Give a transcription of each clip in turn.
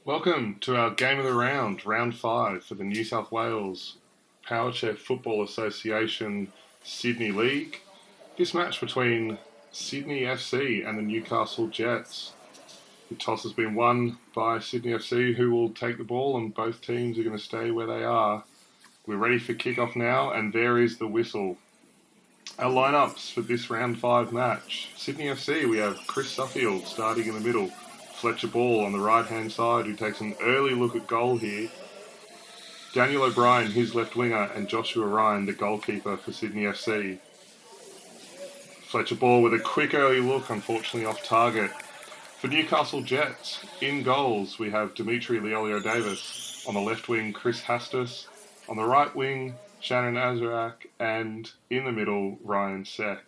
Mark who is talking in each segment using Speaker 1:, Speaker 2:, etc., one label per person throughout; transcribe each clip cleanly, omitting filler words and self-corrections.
Speaker 1: Welcome to our game of the round, round 5 for the New South Wales Powerchair Football Association Sydney League. This match between Sydney FC and the Newcastle Jets. The toss has been won by Sydney FC, who will take the ball, and both teams are going to stay where they are. We're ready for kickoff now, and there is the whistle. Our lineups for this round 5 match. Sydney FC, we have Chris Suffield starting in the middle. Fletcher Ball on the right-hand side, who takes an early look at goal here. Daniel O'Brien, his left winger, and Joshua Ryan, the goalkeeper for Sydney FC. Fletcher Ball with a quick early look, unfortunately off target. For Newcastle Jets, in goals, we have Dimitri Leolio-Davis. On the left wing, Chris Hastas. On the right wing, Shannon Anlezark, and in the middle, Ryan Seck.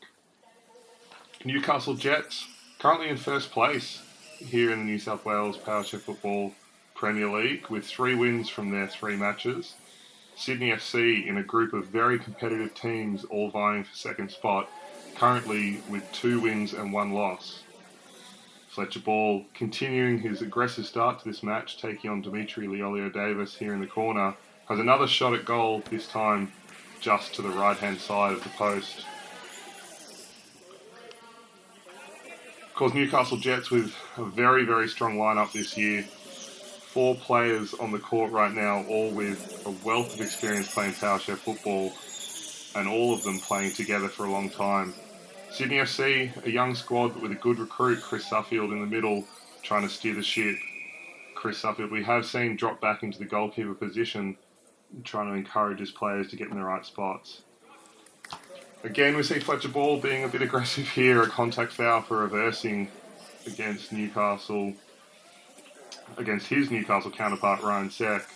Speaker 1: Newcastle Jets, currently in first place here in the New South Wales Powerchair Football Premier League with 3 wins from their 3 matches. Sydney FC in a group of very competitive teams all vying for second spot, currently with 2 wins and 1 loss. Fletcher Ball continuing his aggressive start to this match, taking on Dimitri Leolio-Davis here in the corner, has another shot at goal, this time just to the right-hand side of the post. Of course, Newcastle Jets with a very, very strong lineup this year. 4 players on the court right now, all with a wealth of experience playing Powerchair football, and all of them playing together for a long time. Sydney FC, a young squad with a good recruit, Chris Suffield in the middle, trying to steer the ship. Chris Suffield, we have seen drop back into the goalkeeper position, trying to encourage his players to get in the right spots. Again, we see Fletcher Ball being a bit aggressive here, a contact foul for reversing against Newcastle, against his Newcastle counterpart, Ryan Seck.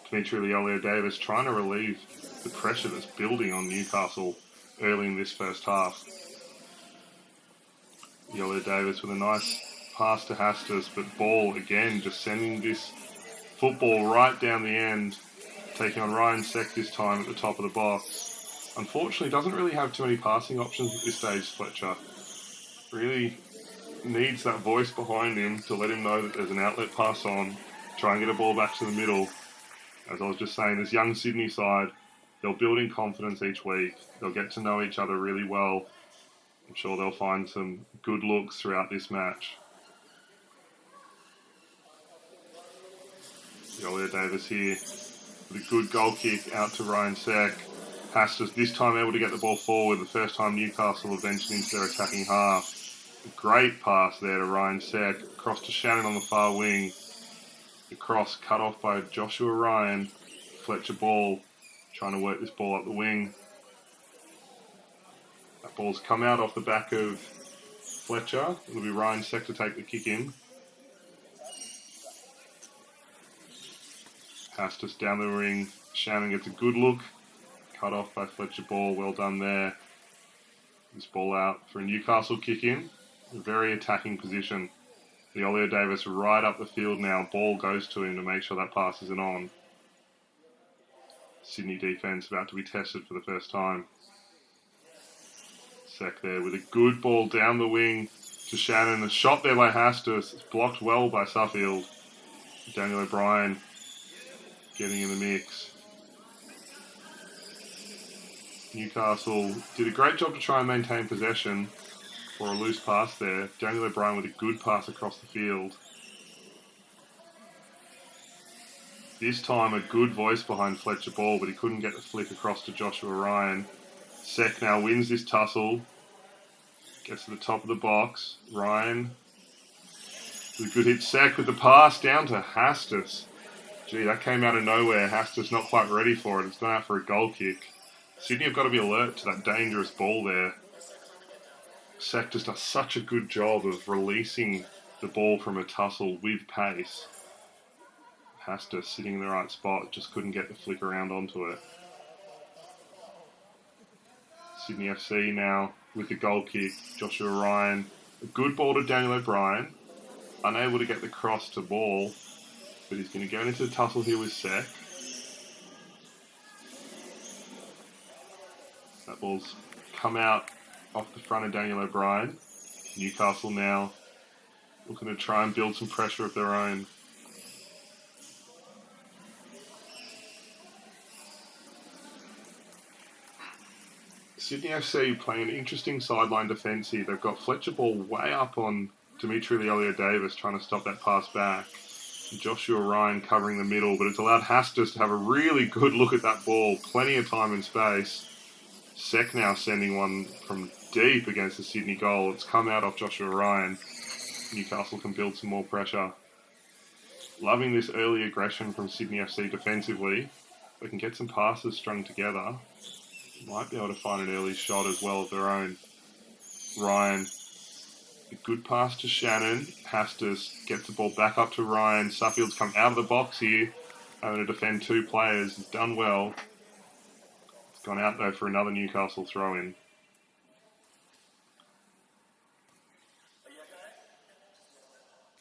Speaker 1: Dimitri Leolio-Davis trying to relieve the pressure that's building on Newcastle early in this first half. Leolio-Davis with a nice pass to Hastas, but Ball again just sending this football right down the end, taking on Ryan Seck this time at the top of the box. Unfortunately, doesn't really have too many passing options at this stage, Fletcher. Really needs that voice behind him to let him know that there's an outlet pass on, try and get a ball back to the middle. As I was just saying, this young Sydney side, they'll build in confidence each week. They'll get to know each other really well. I'm sure they'll find some good looks throughout this match. Leolio-Davis here with a good goal kick out to Ryan Seck. Hastas this time able to get the ball forward, the first time Newcastle have ventured into their attacking half. A great pass there to Ryan Seck, across to Shannon on the far wing. The cross cut off by Joshua Ryan. Fletcher Ball trying to work this ball up the wing. That ball's come out off the back of Fletcher. It'll be Ryan Seck to take the kick in. Hastas down the ring. Shannon gets a good look. Cut off by Fletcher Ball, well done there. This ball out for a Newcastle kick in. A very attacking position. Leolio-Davis right up the field now. Ball goes to him to make sure that pass isn't on. Sydney defence about to be tested for the first time. Seck there with a good ball down the wing to Shannon. A shot there by Hastas. It's blocked well by Suffield. Daniel O'Brien getting in the mix. Newcastle did a great job to try and maintain possession for a loose pass there. Daniel O'Brien with a good pass across the field. This time a good voice behind Fletcher Ball, but he couldn't get the flick across to Joshua Ryan. Seck now wins this tussle. Gets to the top of the box. Ryan with a good hit. Seck with the pass down to Hastas. Gee, that came out of nowhere. Hastas not quite ready for it. It's gone out for a goal kick. Sydney have got to be alert to that dangerous ball there. Seck just does such a good job of releasing the ball from a tussle with pace. Hastas sitting in the right spot, just couldn't get the flick around onto it. Sydney FC now with the goal kick. Joshua Ryan, a good ball to Daniel O'Brien. Unable to get the cross to Ball, but he's going to go into the tussle here with Seck. That ball's come out off the front of Daniel O'Brien. Newcastle now looking to try and build some pressure of their own. Sydney FC playing an interesting sideline defence here. They've got Fletcher Ball way up on Dimitri Leolio-Davis trying to stop that pass back. Joshua Ryan covering the middle, but it's allowed Hastas to have a really good look at that ball. Plenty of time and space. Seck now sending one from deep against the Sydney goal. It's come out off Joshua Ryan. Newcastle can build some more pressure. Loving this early aggression from Sydney FC defensively. They can get some passes strung together. Might be able to find an early shot as well of their own. Ryan, a good pass to Shannon. Hastas gets the ball back up to Ryan. Suffield's come out of the box here, having to defend two players. He's done well. It's gone out though for another Newcastle throw-in.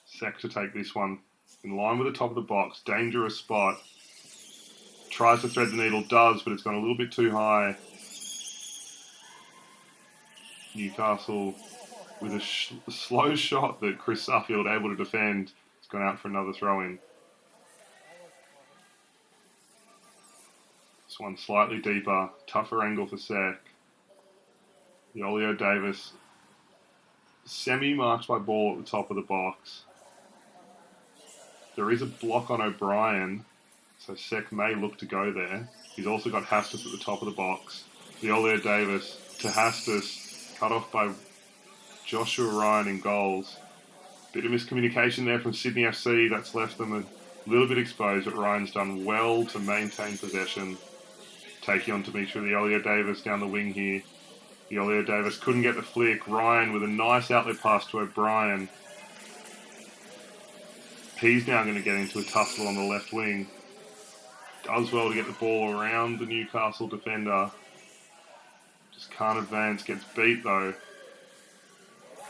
Speaker 1: Seck to take this one. In line with the top of the box. Dangerous spot. Tries to thread the needle, does, but it's gone a little bit too high. Newcastle with a slow shot that Chris Suffield able to defend. It's gone out for another throw-in. This one slightly deeper, tougher angle for Seck. Leolio-Davis semi-marked by ball at the top of the box. There is a block on O'Brien, so Seck may look to go there. He's also got Hastas at the top of the box. Leolio-Davis to Hastas, cut off by Joshua Ryan in goals. Bit of miscommunication there from Sydney FC. That's left them a little bit exposed, but Ryan's done well to maintain possession. Taking on Dimitri Leolio-Davis down the wing here. Leolio-Davis couldn't get the flick. Ryan with a nice outlet pass to O'Brien. He's now going to get into a tussle on the left wing. Does well to get the ball around the Newcastle defender. Just can't advance, gets beat though.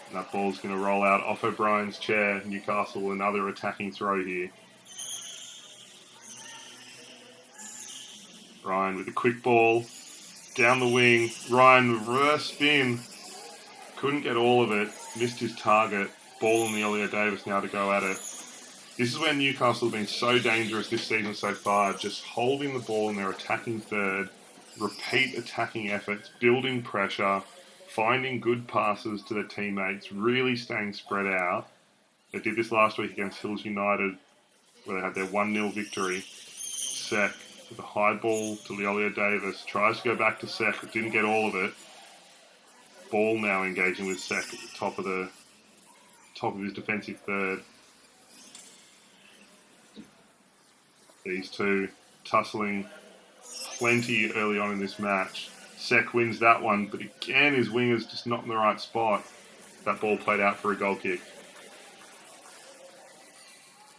Speaker 1: And that ball's going to roll out off O'Brien's chair. Newcastle, another attacking throw here. Ryan with a quick ball. Down the wing. Ryan reverse spin. Couldn't get all of it. Missed his target. Ball on Leolio-Davis now to go at it. This is where Newcastle have been so dangerous this season so far. Just holding the ball in their attacking third. Repeat attacking efforts. Building pressure. Finding good passes to their teammates, really staying spread out. They did this last week against Hills United, where they had their 1-0 victory. Seck with a high ball to Leolio-Davis, tries to go back to Seck, but didn't get all of it. Ball now engaging with Seck at the top of his defensive third. These two tussling plenty early on in this match. Seck wins that one, but again his winger's just not in the right spot. That ball played out for a goal kick.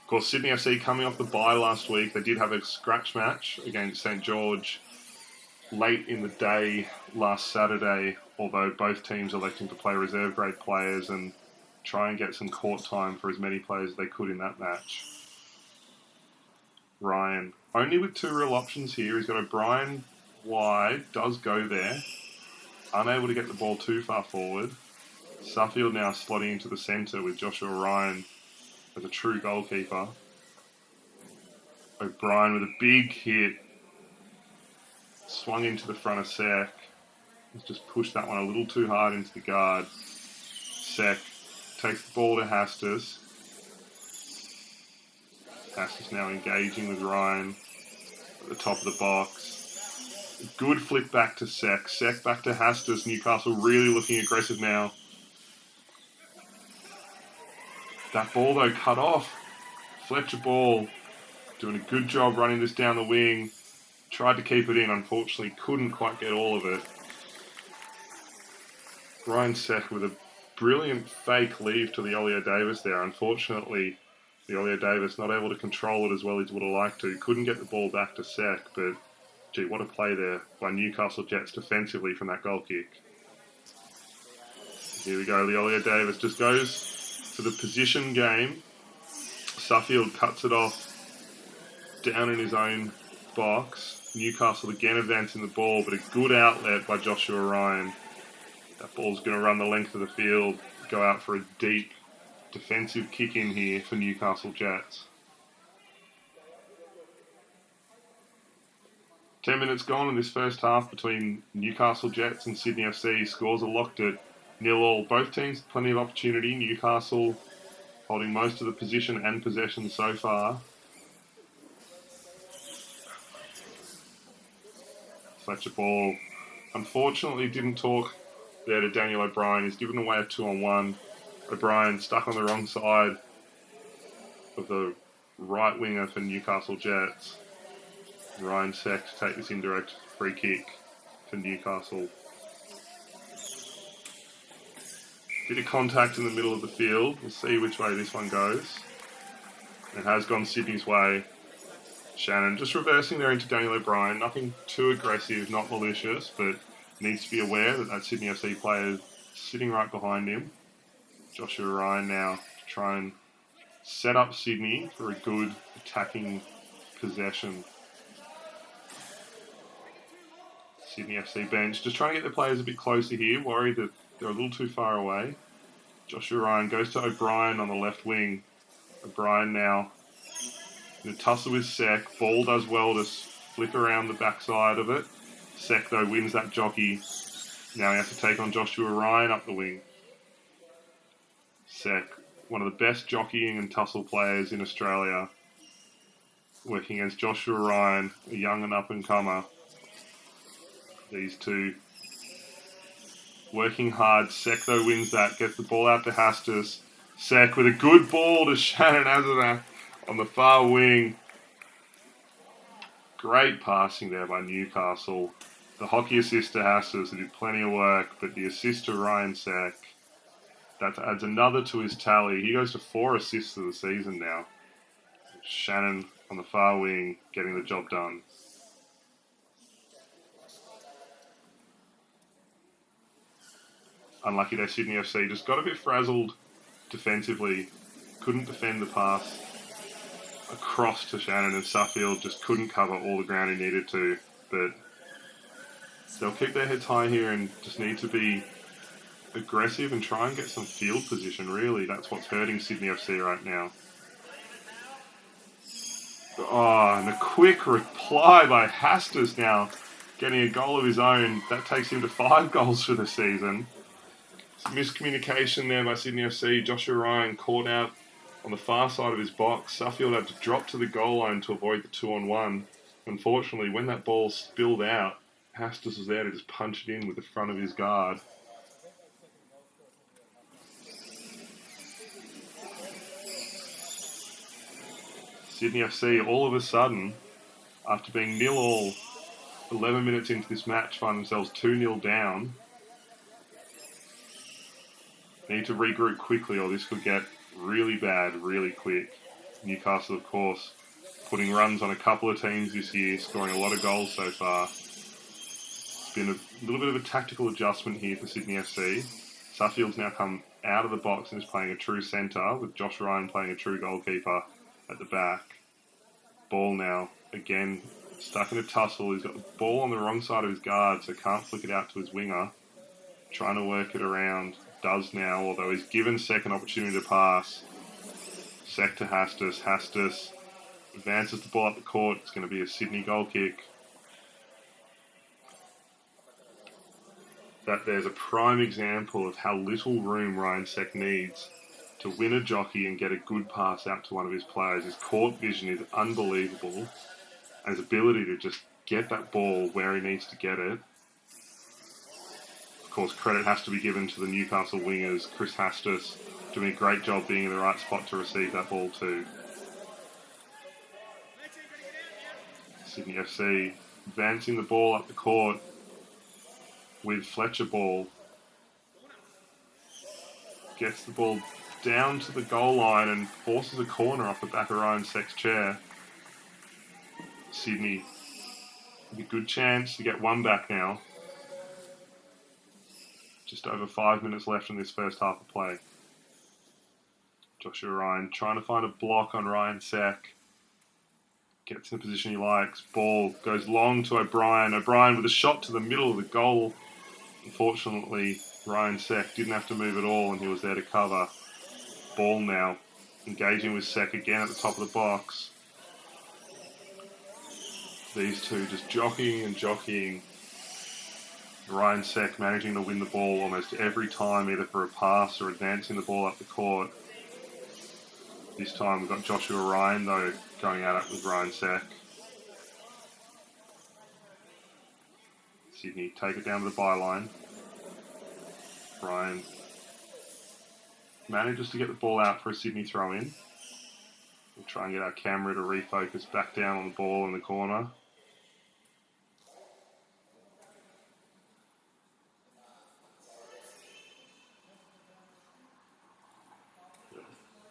Speaker 1: Of course, Sydney FC coming off the bye last week, they did have a scratch match against St George late in the day last Saturday, although both teams electing to play reserve grade players and try and get some court time for as many players as they could in that match. Ryan, only with two real options here. He's got O'Brien wide, does go there. Unable to get the ball too far forward. Suffield now slotting into the centre with Joshua Ryan as a true goalkeeper. O'Brien with a big hit. Swung into the front of Seck. He's just pushed that one a little too hard into the guard. Seck takes the ball to Hastas. Hastas now engaging with Ryan at the top of the box. Good flick back to Seck. Seck back to Hastas. Newcastle really looking aggressive now. That ball though cut off. Fletcher Ball doing a good job running this down the wing. Tried to keep it in. Unfortunately couldn't quite get all of it. Ryan Seck with a brilliant fake leave to Leolio-Davis there. Unfortunately, Leolio-Davis not able to control it as well as he would have liked to. Couldn't get the ball back to Seck, but gee, what a play there by Newcastle Jets defensively from that goal kick. Here we go, Leolio-Davis just goes to the position game. Suffield cuts it off down in his own box. Newcastle again advancing the ball, but a good outlet by Joshua Ryan. That ball's going to run the length of the field, go out for a deep defensive kick in here for Newcastle Jets. 10 minutes gone in this first half between Newcastle Jets and Sydney FC. Scores are locked at 0-0. Both teams plenty of opportunity. Newcastle holding most of the position and possession so far. Fletcher ball unfortunately didn't talk there to Daniel O'Brien. He's given away a 2-on-1. O'Brien stuck on the wrong side of the right winger for Newcastle Jets. Ryan Seck to take this indirect free kick for Newcastle. Bit of contact in the middle of the field. We'll see which way this one goes. It has gone Sydney's way. Shannon just reversing there into Daniel O'Brien. Nothing too aggressive, not malicious, but needs to be aware that Sydney FC player is sitting right behind him. Joshua Ryan now to try and set up Sydney for a good attacking possession. Sydney FC bench just trying to get the players a bit closer here, worried that they're a little too far away. Joshua Ryan goes to O'Brien on the left wing. O'Brien now in a tussle with Seck. Ball does well to flick around the backside of it. Seck though wins that jockey. Now he has to take on Joshua Ryan up the wing. Seck, one of the best jockeying and tussle players in Australia, working against Joshua Ryan, a young and up-and-comer. These two working hard. Seck though wins that, gets the ball out to Hastas. Seck with a good ball to Shannon Anlezark on the far wing. Great passing there by Newcastle. The hockey assist to Hastas, who did plenty of work, but the assist to Ryan Seck, that adds another to his tally. He goes to 4 assists of the season now. Shannon on the far wing getting the job done. Unlucky there, Sydney FC. Just got a bit frazzled defensively. Couldn't defend the pass across to Shannon, and Suffield just couldn't cover all the ground he needed to. But they'll keep their heads high here and just need to be aggressive and try and get some field position, really. That's what's hurting Sydney FC right now. Oh, and a quick reply by Hastas now, getting a goal of his own. That takes him to 5 goals for the season. Miscommunication there by Sydney FC. Joshua Ryan caught out on the far side of his box. Suffield had to drop to the goal line to avoid the 2-on-1. Unfortunately, when that ball spilled out, Hastas was there to just punch it in with the front of his guard. Sydney FC, all of a sudden, after being 0-0, 11 minutes into this match, find themselves 2-0 down. Need to regroup quickly or this could get really bad really quick. Newcastle, of course, putting runs on a couple of teams this year, scoring a lot of goals so far. It's been a little bit of a tactical adjustment here for Sydney FC. Suffield's now come out of the box and is playing a true centre, with Josh Ryan playing a true goalkeeper at the back. Ball now, again, stuck in a tussle. He's got the ball on the wrong side of his guard, so can't flick it out to his winger. Trying to work it around. Does now, although he's given Seck an opportunity to pass. Seck to Hastas. Hastas advances the ball up the court. It's going to be a Sydney goal kick. That there's a prime example of how little room Ryan Seck needs to win a jockey and get a good pass out to one of his players. His court vision is unbelievable. And his ability to just get that ball where he needs to get it. Of course, credit has to be given to the Newcastle wingers. Chris Hastas doing a great job being in the right spot to receive that ball too. Sydney FC advancing the ball up the court with Fletcher ball. Gets the ball down to the goal line and forces a corner off the back of Ryan Seck's chair. Sydney with a good chance to get one back now. Just over 5 minutes left in this first half of play. Joshua Ryan trying to find a block on Ryan Seck. Gets in the position he likes. Ball goes long to O'Brien. O'Brien with a shot to the middle of the goal. Unfortunately, Ryan Seck didn't have to move at all and he was there to cover. Ball now. Engaging with Seck again at the top of the box. These two just jockeying and jockeying. Ryan Seck managing to win the ball almost every time, either for a pass or advancing the ball up the court. This time we've got Joshua Ryan, though, going at it with Ryan Seck. Sydney take it down to the byline. Ryan manages to get the ball out for a Sydney throw-in. We'll try and get our camera to refocus back down on the ball in the corner.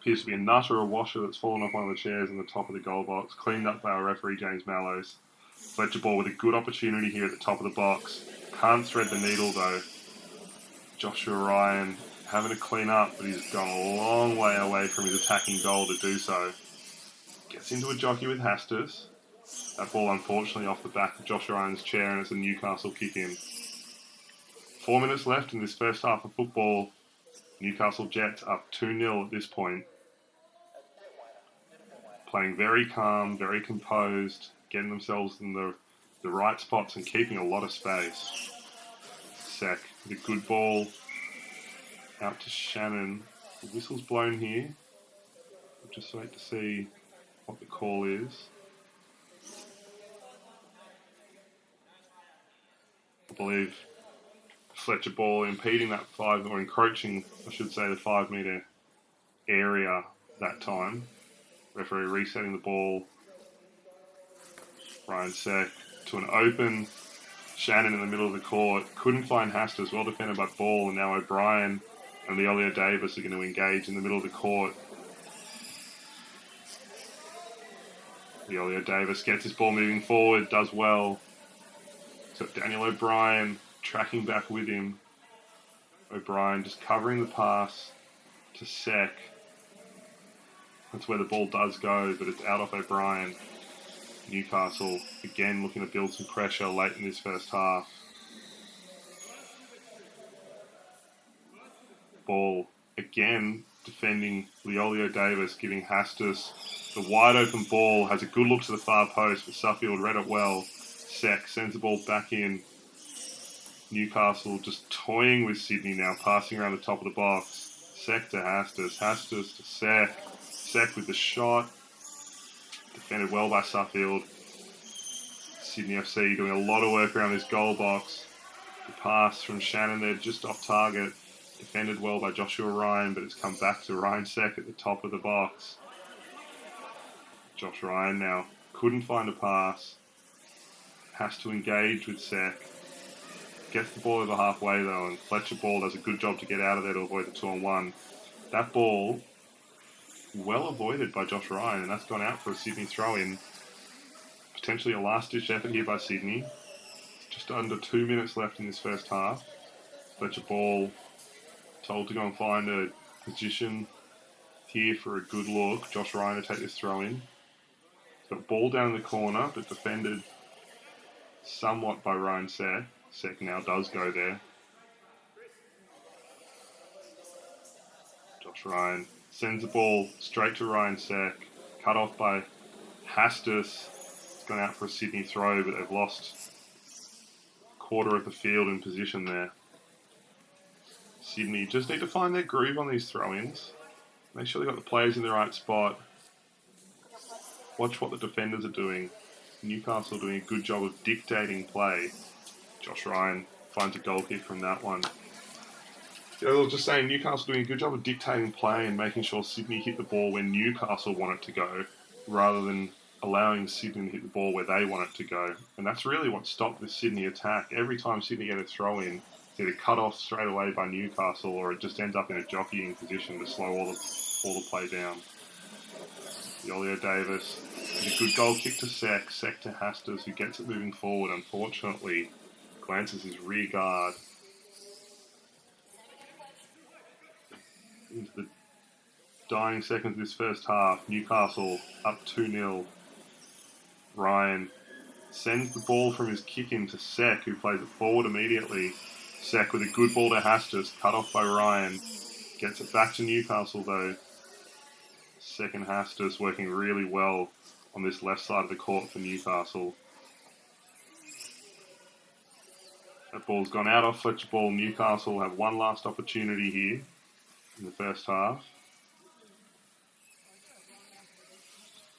Speaker 1: Appears to be a nut or a washer that's fallen off one of the chairs in the top of the goal box. Cleaned up by our referee, James Mallows. Fletcher Ball with a good opportunity here at the top of the box. Can't thread the needle, though. Joshua Ryan having to clean up, but he's gone a long way away from his attacking goal to do so. Gets into a jockey with Hastas. That ball, unfortunately, off the back of Joshua Ryan's chair, and it's a Newcastle kick-in. 4 minutes left in this first half of football. Newcastle Jets up 2-0 at this point. Playing very calm, very composed, getting themselves in the right spots and keeping a lot of space. Seck with a good ball out to Shannon. The whistle's blown here. We'll just wait to see what the call is. I believe Fletcher Ball impeding that encroaching, I should say, the 5 metre area that time. Referee resetting the ball. Ryan Seck to an open Shannon in the middle of the court. Couldn't find Hastas, well defended by Ball, and now O'Brien and Leolio Davis are going to engage in the middle of the court. Leolio Davis gets his ball moving forward, does well. So Daniel O'Brien tracking back with him. O'Brien just covering the pass to Seck. That's where the ball does go, but it's out off O'Brien. Newcastle again looking to build some pressure late in this first half. Ball again defending Leolio Davis, giving Hastas the wide open ball. Has a good look to the far post, but Suffield read it well. Seck sends the ball back in. Newcastle just toying with Sydney now, passing around the top of the box. Seck to Hastas, Hastas to Seck. Seck with the shot. Defended well by Suffield. Sydney FC doing a lot of work around this goal box. The pass from Shannon there just off target. Defended well by Joshua Ryan, but it's come back to Ryan Seck at the top of the box. Josh Ryan now couldn't find a pass. Has to engage with Seck. Gets the ball over halfway though, and Fletcher Ball does a good job to get out of there to avoid the 2-on-1. That ball, well avoided by Josh Ryan, and that's gone out for a Sydney throw-in. Potentially a last-ditch effort here by Sydney. Just under 2 minutes left in this first half. Fletcher Ball told to go and find a position here for a good look. Josh Ryan to take this throw-in. He's got ball down in the corner, but defended somewhat by Ryan Seck. Seck now does go there. Josh Ryan sends the ball straight to Ryan Seck. Cut off by Hastas. It's gone out for a Sydney throw, but they've lost a quarter of the field in position there. Sydney just need to find their groove on these throw-ins. Make sure they've got the players in the right spot. Watch what the defenders are doing. Newcastle doing a good job of dictating play. Josh Ryan finds a goal kick from that one. I was just saying, Newcastle doing a good job of dictating play and making sure Sydney hit the ball where Newcastle want it to go, rather than allowing Sydney to hit the ball where they want it to go. And that's really what stopped the Sydney attack. Every time Sydney get a throw in, it's either cut off straight away by Newcastle, or it just ends up in a jockeying position to slow all the play down. Leolio Davis, a good goal kick to Seck. Seck to Hastas, who gets it moving forward. Unfortunately, glances his rear guard into the dying seconds of this first half. Newcastle up 2-0. Ryan sends the ball from his kick-in to Seck, who plays it forward immediately. Seck with a good ball to Hastas, cut off by Ryan. Gets it back to Newcastle though. Seck and Hastas working really well on this left side of the court for Newcastle. That ball's gone out off Fletcher ball. Newcastle have one last opportunity here in the first half.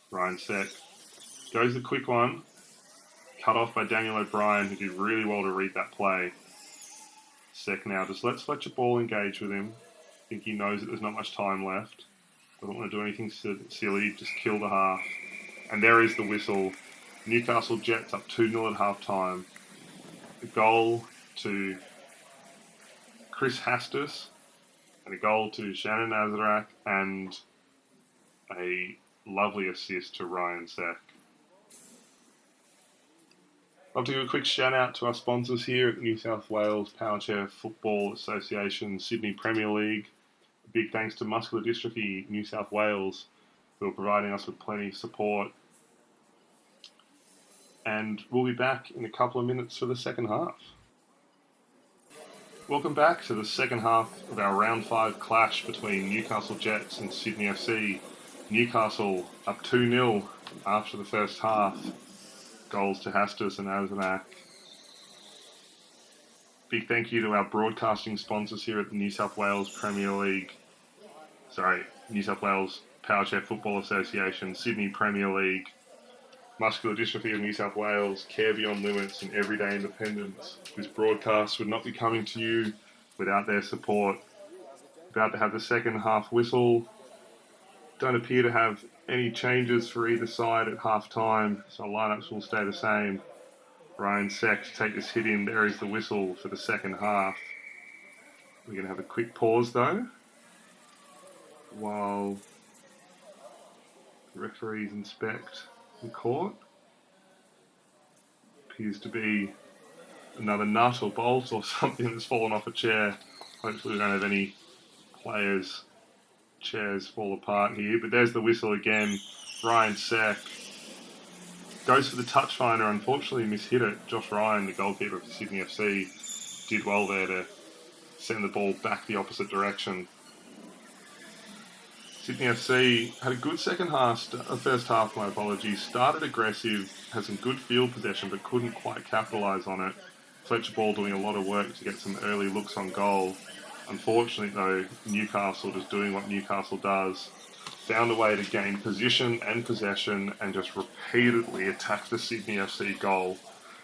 Speaker 1: Ryan Seck goes the quick one. Cut off by Daniel O'Brien, who did really well to read that play. Seck now just lets Fletcher ball engage with him. I think he knows that there's not much time left. Doesn't want to do anything silly, just kill the half. And there is the whistle. Newcastle Jets up 2-0 at half-time. A goal to Chris Hastas and a goal to Shannon Anlezark and a lovely assist to Ryan Seck. I'd love to give a quick shout out to our sponsors here at the New South Wales Powerchair Football Association Sydney Premier League. A big thanks to Muscular Dystrophy New South Wales, who are providing us with plenty of support. And we'll be back in a couple of minutes for the second half. Welcome back to the second half of our round 5 clash between Newcastle Jets and Sydney FC. Newcastle up 2-0 after the first half. Goals to Hastas and Anlezark. Big thank you to our broadcasting sponsors here at the New South Wales Powerchair Football Association, Sydney Premier League, Muscular Dystrophy of New South Wales, Care Beyond Limits and Everyday Independence. This broadcast would not be coming to you without their support. About to have the second half whistle. Don't appear to have any changes for either side at half time, so lineups will stay the same. Ryan Seck to take this hit in. There is the whistle for the second half. We're going to have a quick pause though, while the referees inspect the court. Appears to be another nut or bolt or something that's fallen off a chair. Hopefully we don't have any players' chairs fall apart here, but there's the whistle again. Ryan Seck goes for the touch finder, unfortunately mishit it. Josh Ryan, the goalkeeper for Sydney FC, did well there to send the ball back the opposite direction. Sydney FC had a good first half, my apologies. Started aggressive, had some good field possession, but couldn't quite capitalise on it. Fletcher Ball doing a lot of work to get some early looks on goal. Unfortunately, though, Newcastle just doing what Newcastle does, found a way to gain position and possession and just repeatedly attack the Sydney FC goal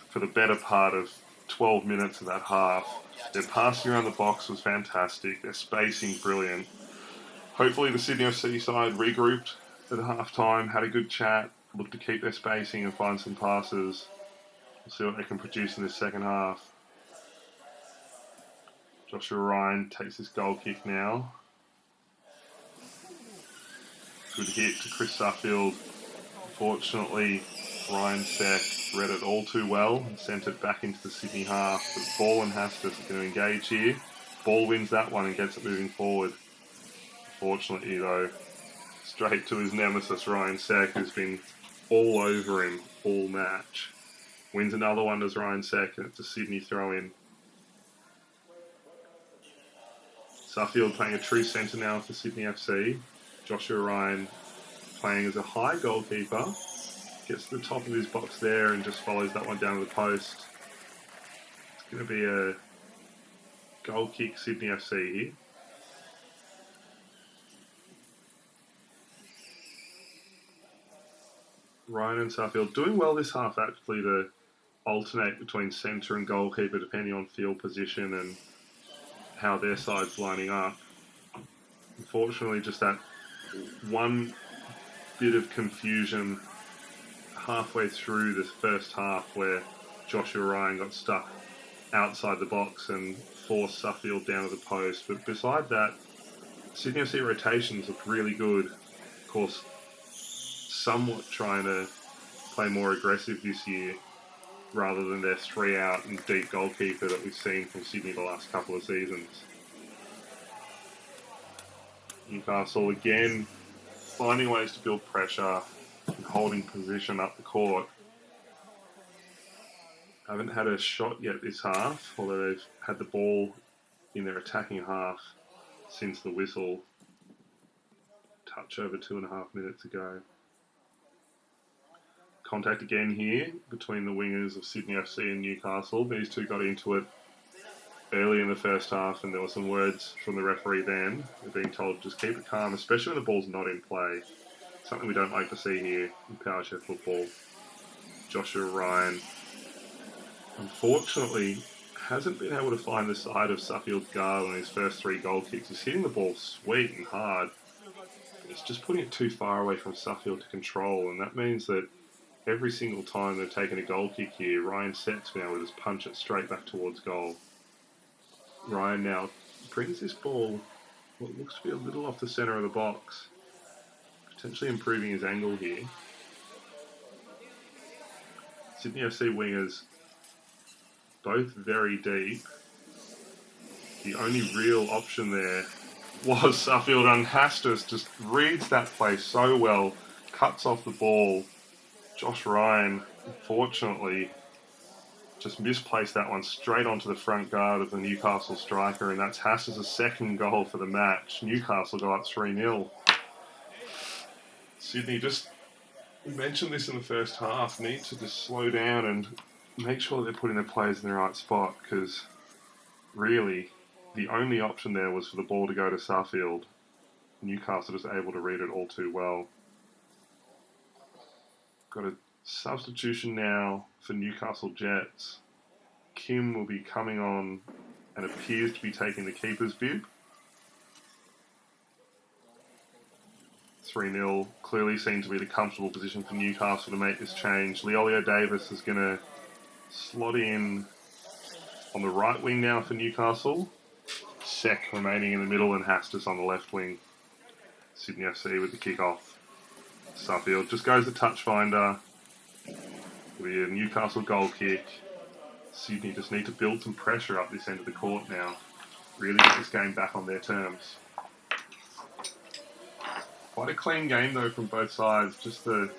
Speaker 1: for the better part of 12 minutes of that half. Their passing around the box was fantastic, their spacing brilliant. Hopefully the Sydney FC side regrouped at half-time, had a good chat, looked to keep their spacing and find some passes. We'll see what they can produce in this second half. Joshua Ryan takes this goal kick now. Good hit to Chris Suffield. Unfortunately, Ryan Seck read it all too well and sent it back into the Sydney half. But Ball and Hastas are going to engage here. Ball wins that one and gets it moving forward. Unfortunately, though, straight to his nemesis, Ryan Seck, who's been all over him all match. Wins another one as Ryan Seck, and it's a Sydney throw-in. Suffield playing a true centre now for Sydney FC. Joshua Ryan playing as a high goalkeeper. Gets to the top of his box there and just follows that one down to the post. It's going to be a goal kick Sydney FC here. Ryan and Suffield doing well this half actually to alternate between centre and goalkeeper depending on field position and how their side's lining up. Unfortunately, just that one bit of confusion halfway through this first half where Joshua Ryan got stuck outside the box and forced Suffield down to the post. But beside that, Sydney FC rotations looked really good. Of course, somewhat trying to play more aggressive this year rather than their 3-out and deep goalkeeper that we've seen from Sydney the last couple of seasons. Newcastle again finding ways to build pressure and holding position up the court. Haven't had a shot yet this half, although they've had the ball in their attacking half since the whistle. Touch over 2.5 minutes ago. Contact again here between the wingers of Sydney FC and Newcastle. These two got into it early in the first half, and there were some words from the referee then. They're being told just keep it calm, especially when the ball's not in play. Something we don't like to see here in Powerchair football. Joshua Ryan, unfortunately, hasn't been able to find the side of Suffield's guard on his first 3 goal kicks. He's hitting the ball sweet and hard. It's just putting it too far away from Suffield to control, and that means that every single time they've taken a goal kick here, Ryan Seck's been able to just punch it straight back towards goal. Ryan now brings this ball, what looks to be a little off the centre of the box, potentially improving his angle here. Sydney FC wingers, both very deep. The only real option there was Suffield, and Hastas just reads that play so well, cuts off the ball. Josh Ryan, unfortunately, just misplaced that one straight onto the front guard of the Newcastle striker, and that's Hastas' second goal for the match. Newcastle go up 3-0. Sydney, just mentioned this in the first half, need to just slow down and make sure they're putting their players in the right spot, because really the only option there was for the ball to go to Suffield. Newcastle was able to read it all too well. Got a substitution now for Newcastle Jets. Kim will be coming on and appears to be taking the keeper's bib. 3-0 clearly seems to be the comfortable position for Newcastle to make this change. Leolio Davis is going to slot in on the right wing now for Newcastle. Seck remaining in the middle and Hastas on the left wing. Sydney FC with the kick-off. Suffield just goes the touch finder. It'll be a Newcastle goal kick. Sydney just need to build some pressure up this end of the court now. Really get this game back on their terms. Quite a clean game though from both sides. Just the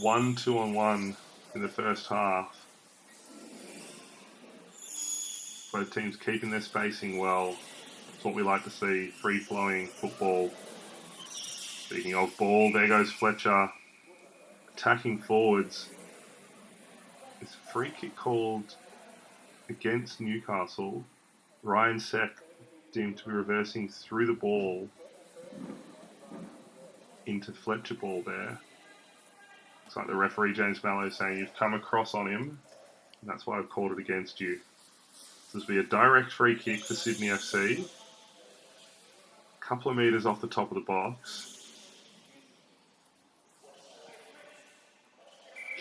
Speaker 1: 1 2-on-1 in the first half. Both teams keeping their spacing well. It's what we like to see. Free-flowing football. Speaking of ball, there goes Fletcher. Attacking forwards. It's a free kick called against Newcastle. Ryan Seck deemed to be reversing through the ball into Fletcher ball there. Looks like the referee James Mallow saying you've come across on him, and that's why I've called it against you. So this will be a direct free kick for Sydney FC. A couple of metres off the top of the box.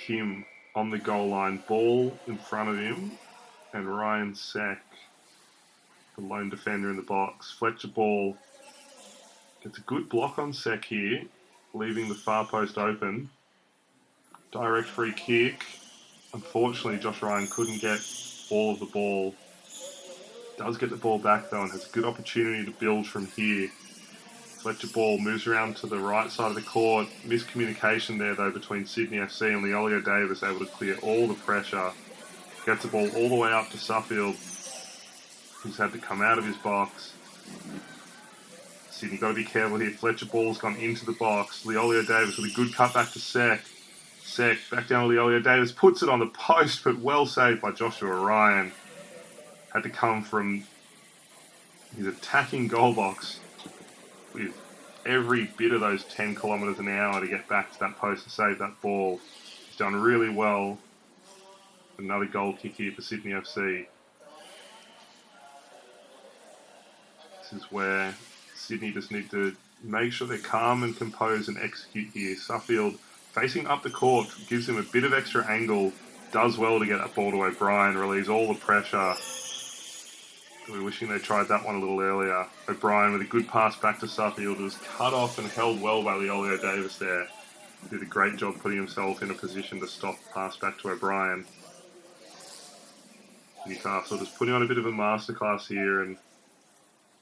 Speaker 1: Kim on the goal line, ball in front of him, and Ryan Seck, the lone defender in the box. Fletcher ball gets a good block on Seck here, leaving the far post open. Direct free kick. Unfortunately, Josh Ryan couldn't get all of the ball. Does get the ball back though and has a good opportunity to build from here. Fletcher ball moves around to the right side of the court. Miscommunication there though between Sydney FC and Leolio Davis, able to clear all the pressure. Gets the ball all the way up to Suffield, who's had to come out of his box. Sydney got to be careful here. Fletcher ball's gone into the box. Leolio Davis with a good cut back to Seck. Seck back down to Leolio Davis, puts it on the post, but well saved by Joshua Ryan. Had to come from his attacking goal box with every bit of those 10 kilometres an hour to get back to that post to save that ball. He's done really well. Another goal kick here for Sydney FC. This is where Sydney just need to make sure they're calm and composed and execute here. Suffield facing up the court, gives him a bit of extra angle, does well to get that ball to O'Brien, relieves all the pressure. We're wishing they tried that one a little earlier. O'Brien with a good pass back to Suffield, was cut off and held well by Leolio Davis there. Did a great job putting himself in a position to stop the pass back to O'Brien. Newcastle just putting on a bit of a masterclass here and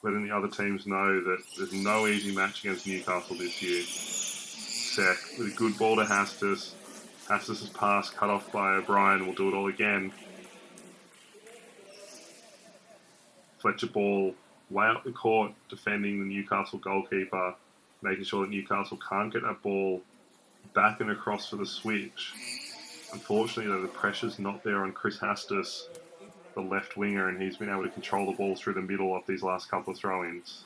Speaker 1: letting the other teams know that there's no easy match against Newcastle this year. Seck with a good ball to Hastas. Hastas' pass cut off by O'Brien. Will do it all again. Fletcher ball way up the court, defending the Newcastle goalkeeper, making sure that Newcastle can't get that ball back and across for the switch. Unfortunately, though, the pressure's not there on Chris Hastas, the left winger, and he's been able to control the ball through the middle of these last couple of throw-ins.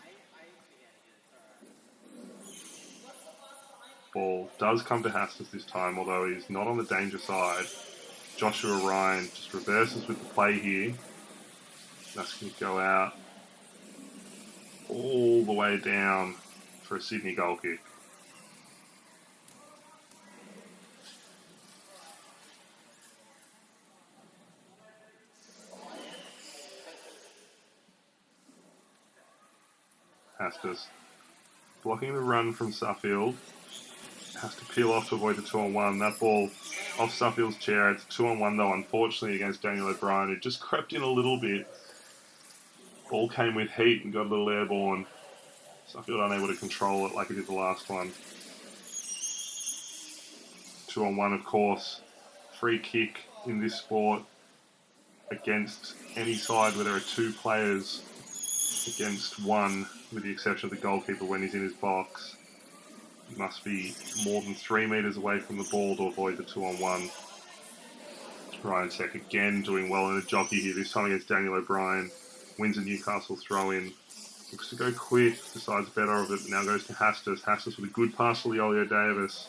Speaker 1: Ball does come to Hastas this time, although he's not on the danger side. Joshua Ryan just reverses with the play here. That's going to go out all the way down for a Sydney goal kick. Hastas blocking the run from Suffield. Has to peel off to avoid the 2-on-1. That ball off Suffield's chair. It's 2-on-1 though, unfortunately, against Daniel O'Brien, who just crept in a little bit. Ball came with heat and got a little airborne. Suffield unable to control it like he did the last one. 2-on-1, of course. Free kick in this sport against any side where there are two players against one, with the exception of the goalkeeper when he's in his box. He must be more than 3 metres away from the ball to avoid the 2-on-1. Ryan Seck again doing well in a jockey here, this time against Daniel O'Brien. Wins a Newcastle throw-in. Looks to go quick, decides better of it, now goes to Hastas. Hastas with a good pass to Leolio Davis.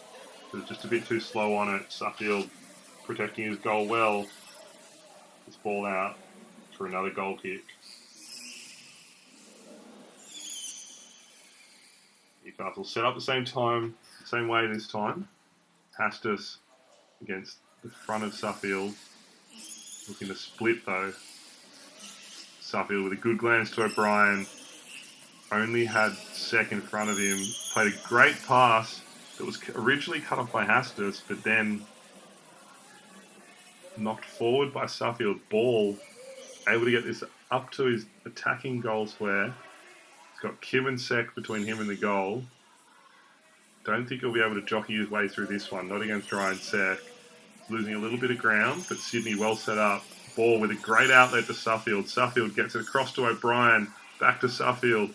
Speaker 1: But just a bit too slow on it. Suffield protecting his goal well. This ball out for another goal kick. Newcastle set up the same way this time. Hastas against the front of Suffield. Looking to split though. Suffield with a good glance to O'Brien. Only had Seck in front of him. Played a great pass that was originally cut off by Hastas, but then knocked forward by Suffield. Ball able to get this up to his attacking goal square. He's got Kim and Seck between him and the goal. Don't think he'll be able to jockey his way through this one. Not against Ryan Seck. Losing a little bit of ground, but Sydney well set up. Ball with a great outlet to Suffield. Suffield gets it across to O'Brien. Back to Suffield.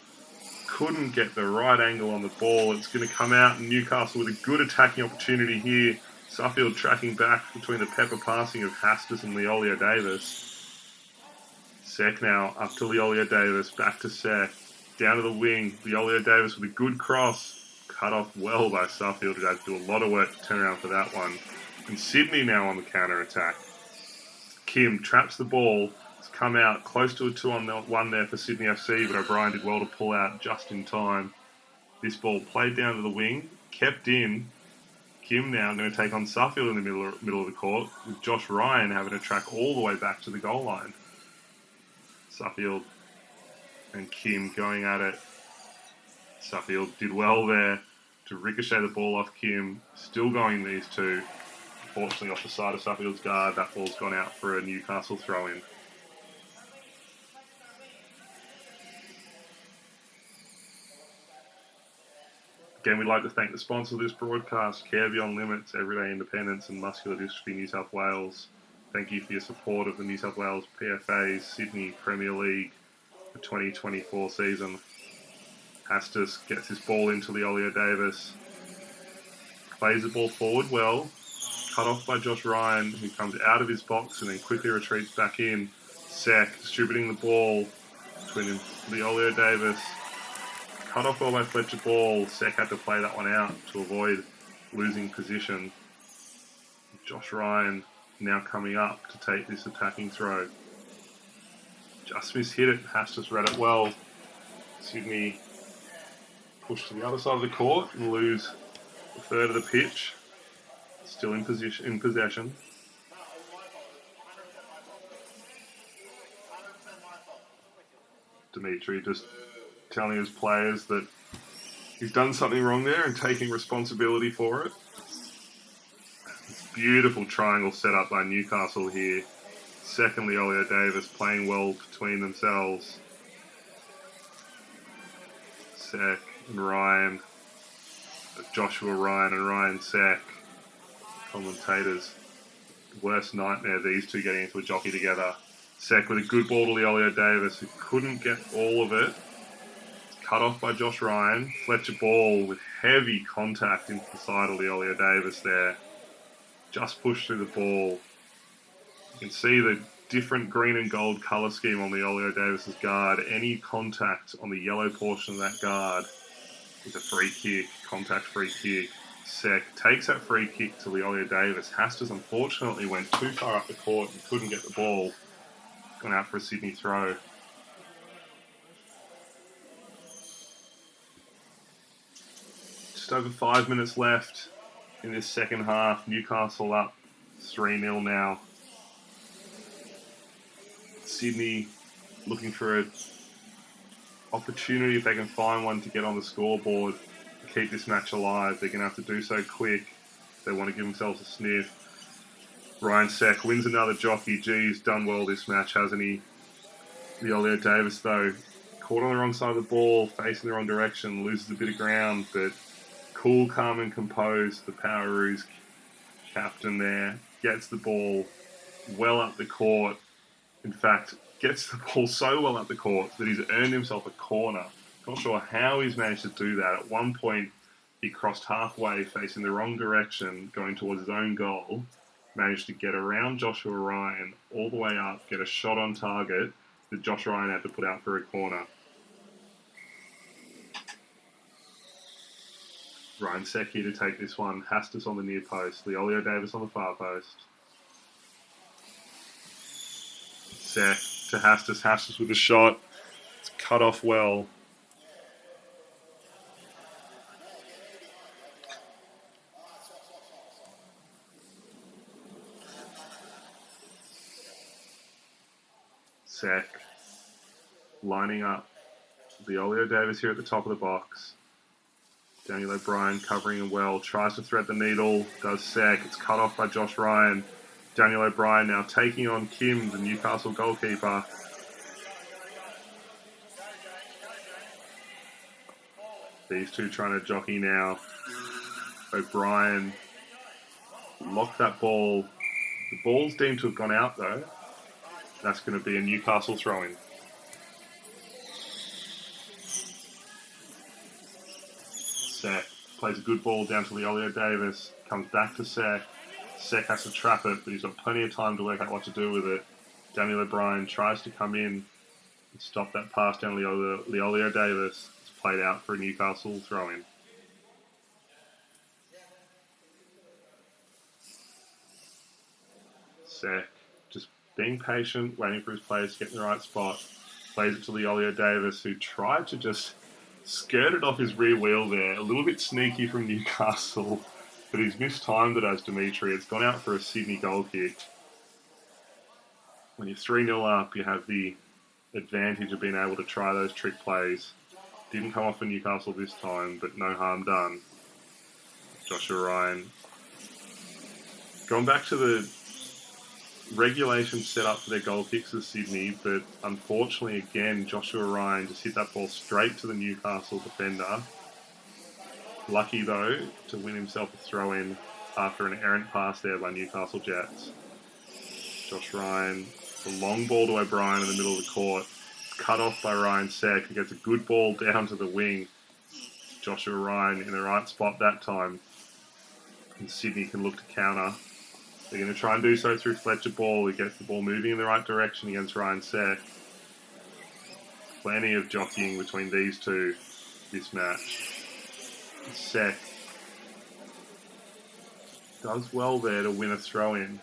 Speaker 1: Couldn't get the right angle on the ball. It's going to come out, and Newcastle with a good attacking opportunity here. Suffield tracking back between the pepper passing of Hastas and Leolio Davis. Seck now up to Leolio Davis. Back to Seck. Down to the wing. Leolio Davis with a good cross. Cut off well by Suffield, who had to do a lot of work to turn around for that one. And Sydney now on the counter-attack. Kim traps the ball. It's come out close to a 2-on-1 there for Sydney FC, but O'Brien did well to pull out just in time. This ball played down to the wing, kept in. Kim now going to take on Suffield in the middle of the court, with Josh Ryan having to track all the way back to the goal line. Suffield and Kim going at it. Suffield did well there to ricochet the ball off Kim. Still going these two. Unfortunately off the side of Suffield's guard, that ball's gone out for a Newcastle throw-in. Again, we'd like to thank the sponsor of this broadcast, Care Beyond Limits, Everyday Independence and Muscular Dystrophy New South Wales. Thank you for your support of the New South Wales PFA's Sydney Premier League for 2024 season. Hastas gets his ball into Leolio Davis. Plays the ball forward well. Cut off by Josh Ryan, who comes out of his box and then quickly retreats back in. Seck distributing the ball between Leolio Davis. Cut off well by Fletcher Ball. Seck had to play that one out to avoid losing position. Josh Ryan now coming up to take this attacking throw. Just mishit it. Hastas read it well. Sydney push to the other side of the court and lose a third of the pitch. Still in possession. Dimitri just telling his players that he's done something wrong there and taking responsibility for it. Beautiful triangle set up by Newcastle here. Second, Leolio Davis playing well between themselves. Seck and Ryan. Joshua Ryan and Ryan Seck. Commentators. Worst nightmare, these two getting into a jockey together. Seck with a good ball to Leolio Davis, who couldn't get all of it. cut off by Josh Ryan. Fletcher ball with heavy contact into the side of Leolio Davis there. Just pushed through the ball. You can see the different green and gold colour scheme on Leolio Davis's guard. Any contact on the yellow portion of that guard is a free kick, contact free kick. Seck takes that free kick to Leolio Davis. Hastas unfortunately went too far up the court and couldn't get the ball. Gone out for a Sydney throw. Just over 5 minutes left in this second half. Newcastle up 3-0 now. Sydney looking for an opportunity, if they can find one, to get on the scoreboard to keep this match alive. They're going to have to do so quick. They want to give themselves a sniff. Ryan Seck wins another jockey. Geez, done well this match, hasn't he? Leolio Davis, though, caught on the wrong side of the ball, facing the wrong direction, loses a bit of ground, but cool, calm and composed. The Powerchair's captain there gets the ball well up the court. In fact, gets the ball so well up the court that he's earned himself a corner. Not sure how he's managed to do that. At one point, he crossed halfway, facing the wrong direction, going towards his own goal. Managed to get around Joshua Ryan all the way up, get a shot on target that Josh Ryan had to put out for a corner. Ryan Seck here to take this one. Hastas on the near post. Leolio Davis on the far post. Seck to Hastas. Hastas with a shot. It's cut off well. Seck lining up. Leolio Davis here at the top of the box. Daniel O'Brien covering him well. Tries to thread the needle. Does Seck. It's cut off by Josh Ryan. Daniel O'Brien now taking on Kim, the Newcastle goalkeeper. These two trying to jockey now. O'Brien locked that ball. The ball's deemed to have gone out though. That's going to be a Newcastle throw-in. Seck plays a good ball down to Leolio Davis. Comes back to Seck. Seck has to trap it, but he's got plenty of time to work out what to do with it. Daniel O'Brien tries to come in and stop that pass down Leolio Davis. It's played out for a Newcastle throw-in. Seck just being patient, waiting for his players to get in the right spot. Plays it to Leolio Davis, who tried to just skirt it off his rear wheel there. A little bit sneaky from Newcastle, but he's mistimed it as Dimitri. It's gone out for a Sydney goal kick. When you're 3-0 up, you have the advantage of being able to try those trick plays. Didn't come off for Newcastle this time, but no harm done. Joshua Ryan. Going back to the regulation set up for their goal kicks of Sydney, but unfortunately again Joshua Ryan just hit that ball straight to the Newcastle defender. Lucky though to win himself a throw-in after an errant pass there by Newcastle Jets. Josh Ryan, the long ball to O'Brien in the middle of the court, cut off by Ryan Seck, who gets a good ball down to the wing. Joshua Ryan in the right spot that time, and Sydney can look to counter. They're going to try and do so through Fletcher Ball, who gets the ball moving in the right direction against Ryan Seck. Plenty of jockeying between these two this match. Seck does well there to win a throw-in.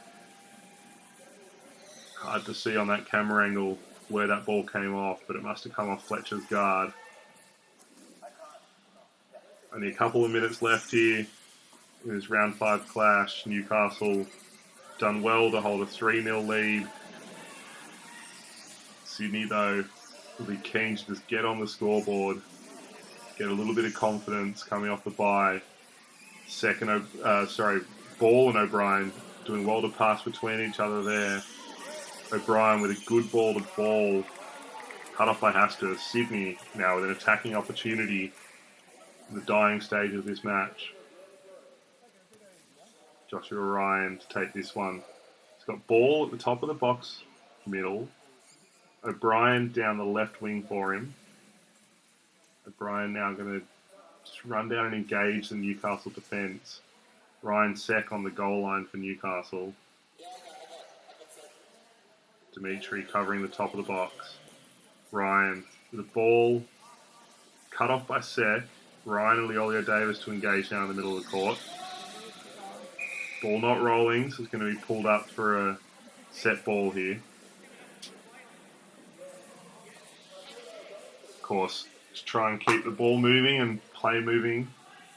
Speaker 1: Hard to see on that camera angle where that ball came off, but it must have come off Fletcher's guard. Only a couple of minutes left here in this round 5 clash. Newcastle done well to hold a 3-0 lead. Sydney, though, will be keen to just get on the scoreboard, get a little bit of confidence coming off the bye. Ball and O'Brien doing well to pass between each other there. O'Brien with a good ball to ball, cut off by Hastas. Sydney now with an attacking opportunity in the dying stage of this match. Joshua Ryan to take this one. He's got ball at the top of the box middle. O'Brien down the left wing for him. O'Brien now going to just run down and engage the Newcastle defence. Ryan Seck on the goal line for Newcastle. Dimitri covering the top of the box. Ryan with the ball cut off by Seck. Ryan and Leolio Davis to engage now in the middle of the court. Ball not rolling, so it's going to be pulled up for a set ball here. Of course, to try and keep the ball moving and play moving,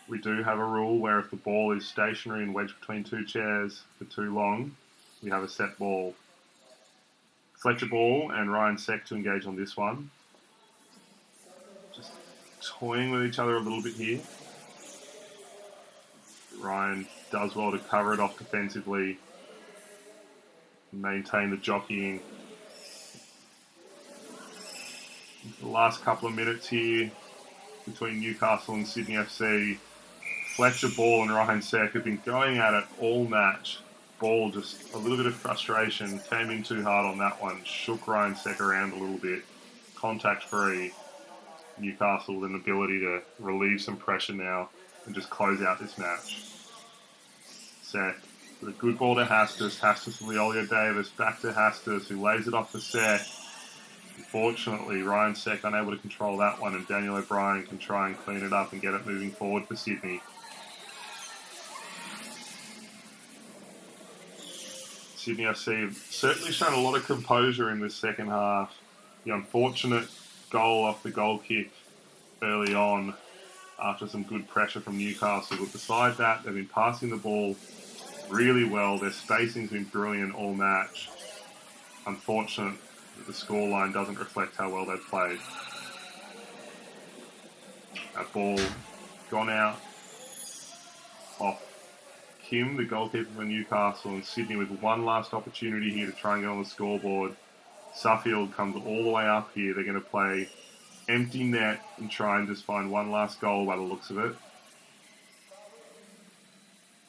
Speaker 1: we do have a rule where if the ball is stationary and wedged between two chairs for too long, we have a set ball. Fletcher ball and Ryan Seck to engage on this one. Just toying with each other a little bit here. Ryan does well to cover it off defensively, maintain the jockeying. The last couple of minutes here between Newcastle and Sydney FC. Fletcher ball and Ryan Seck have been going at it all match. Ball just a little bit of frustration, came in too hard on that one, shook Ryan Seck around a little bit. Contact free. Newcastle with an ability to relieve some pressure now and just close out this match. Seck with a good ball to Hastas. Hastas to Leolio Davis. Back to Hastas, who lays it off for Seck. Unfortunately, Ryan Seck unable to control that one, and Daniel O'Brien can try and clean it up and get it moving forward for Sydney. Sydney FC have certainly shown a lot of composure in this second half. The unfortunate goal off the goal kick early on after some good pressure from Newcastle. But beside that, they've been passing the ball really well. Their spacing's been brilliant all match. Unfortunate that the scoreline doesn't reflect how well they've played. That ball gone out off Kim, the goalkeeper for Newcastle, and Sydney with one last opportunity here to try and get on the scoreboard. Suffield comes all the way up here. They're going to play empty net and try and just find one last goal by the looks of it.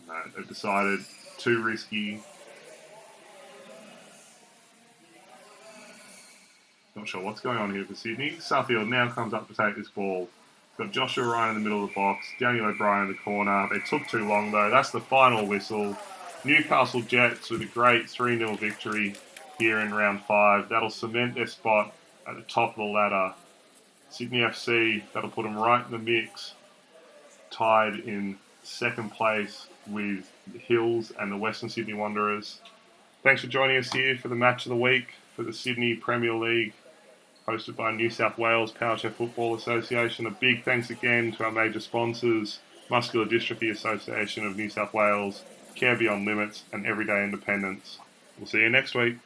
Speaker 1: No, they've decided too risky. Not sure what's going on here for Sydney. Suffield now comes up to take this ball. Got Joshua Ryan in the middle of the box, Daniel O'Brien in the corner. They took too long though. That's the final whistle. Newcastle Jets with a great 3-0 victory here in round 5. That'll cement their spot at the top of the ladder. Sydney FC, that'll put them right in the mix, tied in second place with the Hills and the Western Sydney Wanderers. Thanks for joining us here for the match of the week for the Sydney Premier League, hosted by New South Wales Powerchair Football Association. A big thanks again to our major sponsors, Muscular Dystrophy Association of New South Wales, Care Beyond Limits, and Everyday Independence. We'll see you next week.